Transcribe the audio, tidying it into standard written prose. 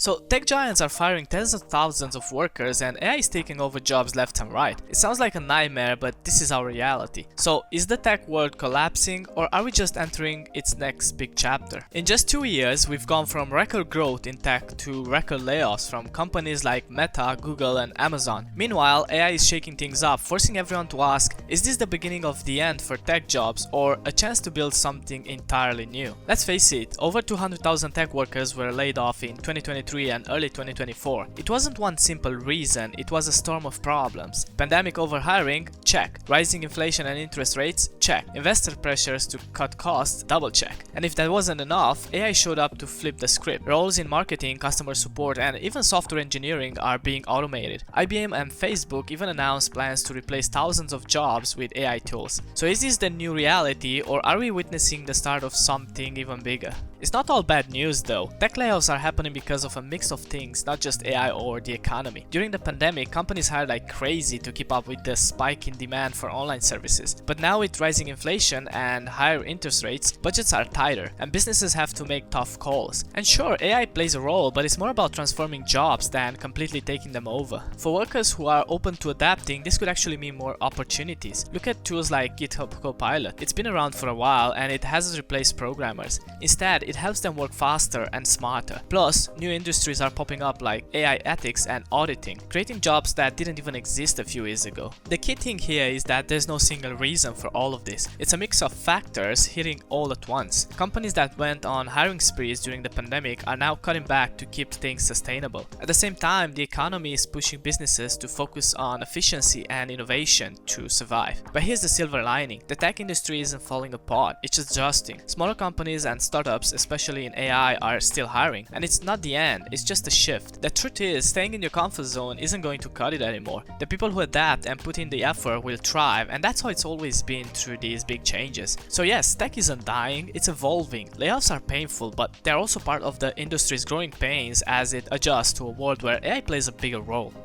So tech giants are firing tens of thousands of workers and AI is taking over jobs left and right. It sounds like a nightmare, but this is our reality. So is the tech world collapsing, or are we just entering its next big chapter? In just 2 years, we've gone from record growth in tech to record layoffs from companies like Meta, Google and Amazon. Meanwhile, AI is shaking things up, forcing everyone to ask, is this the beginning of the end for tech jobs or a chance to build something entirely new? Let's face it, over 200,000 tech workers were laid off in 2023 and early 2024. It wasn't one simple reason, it was a storm of problems. Pandemic overhiring? Check. Rising inflation and interest rates? Check. Investor pressures to cut costs? Double check. And if that wasn't enough, AI showed up to flip the script. Roles in marketing, customer support and even software engineering are being automated. IBM and Facebook even announced plans to replace thousands of jobs with AI tools. So is this the new reality, or are we witnessing the start of something even bigger? It's not all bad news though. Tech layoffs are happening because of a mix of things, not just AI or the economy. During the pandemic, companies hired like crazy to keep up with the spike in demand for online services. But now with rising inflation and higher interest rates, budgets are tighter and businesses have to make tough calls. And sure, AI plays a role, but it's more about transforming jobs than completely taking them over. For workers who are open to adapting, this could actually mean more opportunities. Look at tools like GitHub Copilot. It's been around for a while and it hasn't replaced programmers. Instead, it helps them work faster and smarter. Plus, new industries are popping up like AI ethics and auditing, creating jobs that didn't even exist a few years ago. The key thing here is that there's no single reason for all of this. It's a mix of factors hitting all at once. Companies that went on hiring sprees during the pandemic are now cutting back to keep things sustainable. At the same time, the economy is pushing businesses to focus on efficiency and innovation to survive. But here's the silver lining. The tech industry isn't falling apart, it's adjusting. Smaller companies and startups, especially in AI, are still hiring, and it's not the end, it's just a shift. The truth is, staying in your comfort zone isn't going to cut it anymore. The people who adapt and put in the effort will thrive, and that's how it's always been through these big changes. So yes, tech isn't dying, it's evolving. Layoffs are painful, but they're also part of the industry's growing pains as it adjusts to a world where AI plays a bigger role.